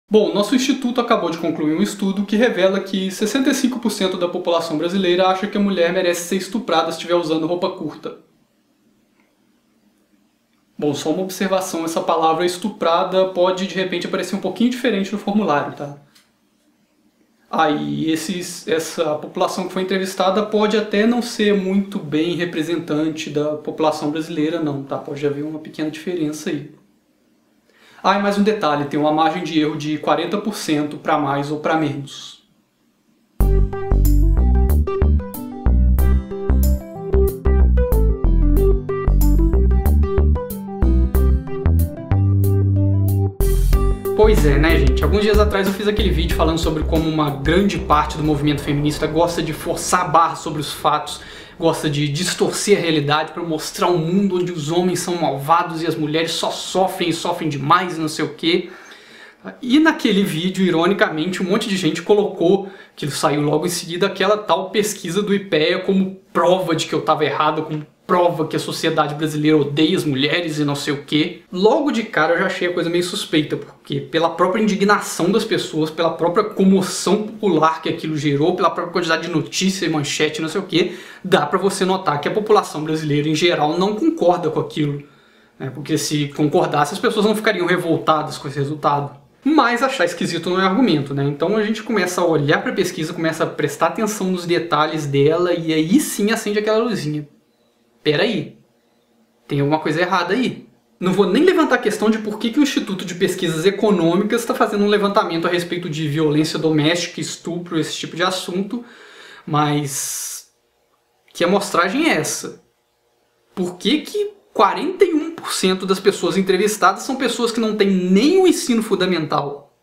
Bom, nosso instituto acabou de concluir um estudo que revela que 65% da população brasileira acha que a mulher merece ser estuprada se estiver usando roupa curta. Bom, só uma observação, essa palavra estuprada pode de repente aparecer um pouquinho diferente no formulário, tá? E essa população que foi entrevistada pode até não ser muito bem representante da população brasileira não, tá? Pode haver uma pequena diferença aí. E mais um detalhe, tem uma margem de erro de 40% para mais ou para menos. Pois é, né, gente? Alguns dias atrás eu fiz aquele vídeo falando sobre como uma grande parte do movimento feminista gosta de forçar a barra sobre os fatos, gosta de distorcer a realidade para mostrar um mundo onde os homens são malvados e as mulheres só sofrem e sofrem demais e não sei o quê. E naquele vídeo, ironicamente, um monte de gente colocou, que saiu logo em seguida, aquela tal pesquisa do IPEA como prova de que eu estava errado, como prova que a sociedade brasileira odeia as mulheres e não sei o quê. Logo de cara eu já achei a coisa meio suspeita, porque pela própria indignação das pessoas, pela própria comoção popular que aquilo gerou, pela própria quantidade de notícia e manchete, não sei o quê, dá pra você notar que a população brasileira em geral não concorda com aquilo. Porque se concordasse as pessoas não ficariam revoltadas com esse resultado. Mas achar esquisito não é argumento, né? Então a gente começa a olhar pra pesquisa, começa a prestar atenção nos detalhes dela e aí sim acende aquela luzinha. Peraí, tem alguma coisa errada aí. Não vou nem levantar a questão de por que o Instituto de Pesquisas Econômicas está fazendo um levantamento a respeito de violência doméstica, estupro, esse tipo de assunto, mas que amostragem é essa? Por que 41% das pessoas entrevistadas são pessoas que não têm nem o ensino fundamental?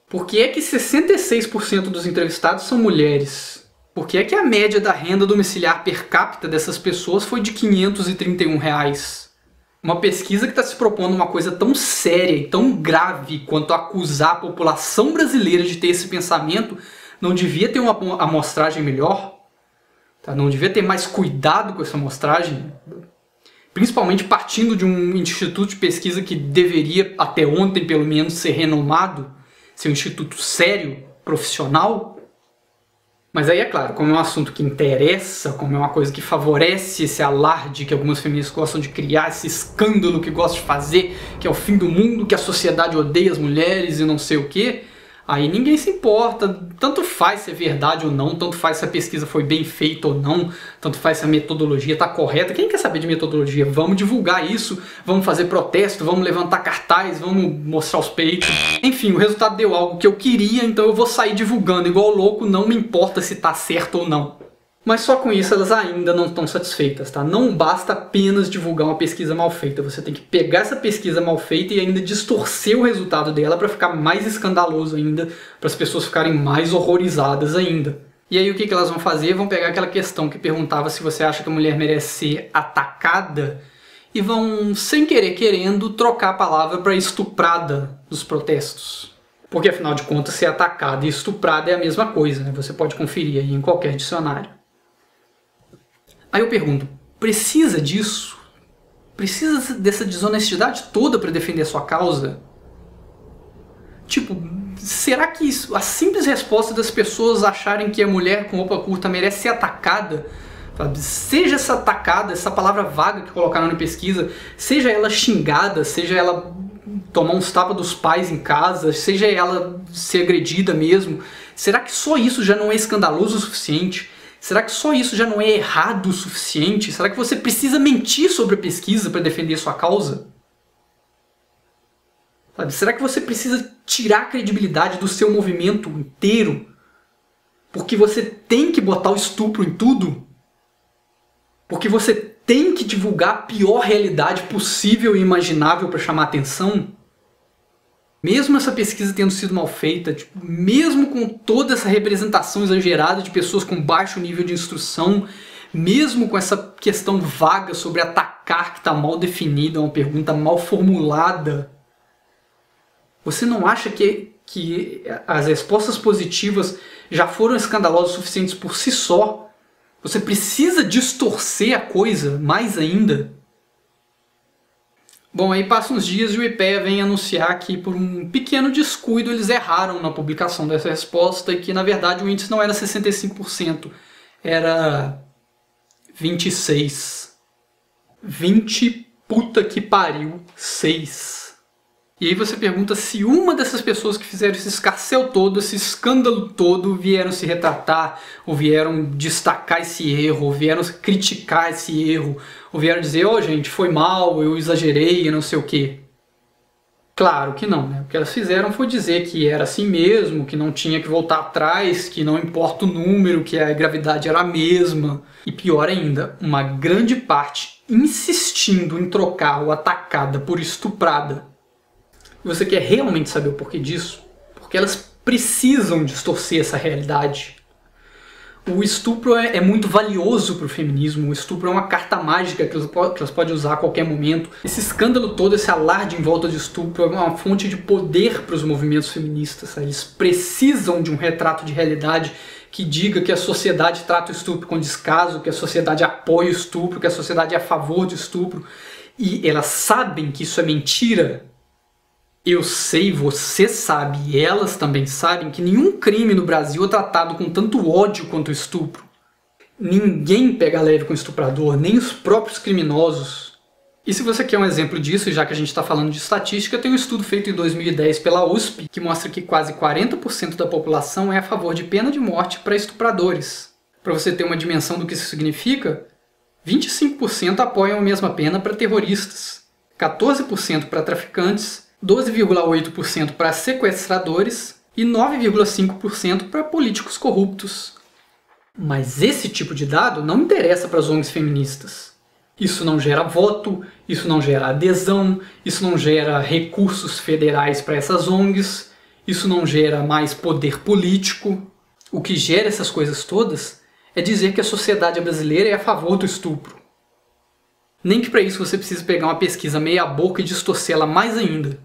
Por que 66% dos entrevistados são mulheres? Por que a média da renda domiciliar per capita dessas pessoas foi de R$ 531 reais? Uma pesquisa que está se propondo uma coisa tão séria e tão grave quanto acusar a população brasileira de ter esse pensamento não devia ter uma amostragem melhor? Não devia ter mais cuidado com essa amostragem? Principalmente partindo de um instituto de pesquisa que deveria, até ontem pelo menos, ser renomado, ser um instituto sério, profissional. Mas aí é claro, como é um assunto que interessa, como é uma coisa que favorece esse alarde que algumas feministas gostam de criar, esse escândalo que gostam de fazer, que é o fim do mundo, que a sociedade odeia as mulheres e não sei o quê, aí ninguém se importa, tanto faz se é verdade ou não, tanto faz se a pesquisa foi bem feita ou não, tanto faz se a metodologia está correta. Quem quer saber de metodologia? Vamos divulgar isso, vamos fazer protesto, vamos levantar cartaz, vamos mostrar os peitos. Enfim, o resultado deu algo que eu queria, então eu vou sair divulgando igual louco, não me importa se está certo ou não. Mas só com isso elas ainda não estão satisfeitas, tá? Não basta apenas divulgar uma pesquisa mal feita, você tem que pegar essa pesquisa mal feita e ainda distorcer o resultado dela para ficar mais escandaloso ainda, para as pessoas ficarem mais horrorizadas ainda. E aí o que elas vão fazer? Vão pegar aquela questão que perguntava se você acha que a mulher merece ser atacada e vão, sem querer querendo, trocar a palavra para estuprada dos protestos. Porque afinal de contas, ser atacada e estuprada é a mesma coisa, né? Você pode conferir aí em qualquer dicionário. Aí eu pergunto, precisa disso? Precisa dessa desonestidade toda para defender a sua causa? Tipo, será que isso, a simples resposta das pessoas acharem que a mulher com roupa curta merece ser atacada, sabe? Seja essa atacada, essa palavra vaga que colocaram na pesquisa, seja ela xingada, seja ela tomar uns tapas dos pais em casa, seja ela ser agredida mesmo, será que só isso já não é escandaloso o suficiente? Será que só isso já não é errado o suficiente? Será que você precisa mentir sobre a pesquisa para defender sua causa? Sabe? Será que você precisa tirar a credibilidade do seu movimento inteiro? Porque você tem que botar o estupro em tudo? Porque você tem que divulgar a pior realidade possível e imaginável para chamar atenção? Mesmo essa pesquisa tendo sido mal feita, mesmo com toda essa representação exagerada de pessoas com baixo nível de instrução, mesmo com essa questão vaga sobre atacar que está mal definida, uma pergunta mal formulada, você não acha que as respostas positivas já foram escandalosas o suficientes por si só? Você precisa distorcer a coisa mais ainda? Bom, aí passam uns dias e o IPEA vem anunciar que por um pequeno descuido eles erraram na publicação dessa resposta e que na verdade o índice não era 65%, era 26%. 20 puta que pariu, 6. E aí você pergunta se uma dessas pessoas que fizeram esse escarcéu todo, esse escândalo todo, vieram se retratar, ou vieram destacar esse erro, ou vieram criticar esse erro, ou vieram dizer, ó, gente, foi mal, eu exagerei, não sei o quê. Claro que não, né? O que elas fizeram foi dizer que era assim mesmo, que não tinha que voltar atrás, que não importa o número, que a gravidade era a mesma. E pior ainda, uma grande parte insistindo em trocar o atacada por estuprada. Você quer realmente saber o porquê disso? Porque elas precisam distorcer essa realidade. O estupro é muito valioso para o feminismo, o estupro é uma carta mágica que elas podem usar a qualquer momento. Esse escândalo todo, esse alarde em volta de estupro é uma fonte de poder para os movimentos feministas. Eles precisam de um retrato de realidade que diga que a sociedade trata o estupro com descaso, que a sociedade apoia o estupro, que a sociedade é a favor do estupro. E elas sabem que isso é mentira. Eu sei, você sabe, e elas também sabem que nenhum crime no Brasil é tratado com tanto ódio quanto o estupro. Ninguém pega leve com o estuprador, nem os próprios criminosos. E se você quer um exemplo disso, já que a gente está falando de estatística, tem um estudo feito em 2010 pela USP, que mostra que quase 40% da população é a favor de pena de morte para estupradores. Para você ter uma dimensão do que isso significa, 25% apoiam a mesma pena para terroristas, 14% para traficantes, 12,8% para sequestradores e 9,5% para políticos corruptos. Mas esse tipo de dado não interessa para as ONGs feministas. Isso não gera voto, isso não gera adesão, isso não gera recursos federais para essas ONGs, isso não gera mais poder político. O que gera essas coisas todas é dizer que a sociedade brasileira é a favor do estupro. Nem que para isso você precise pegar uma pesquisa meia boca e distorcê-la mais ainda.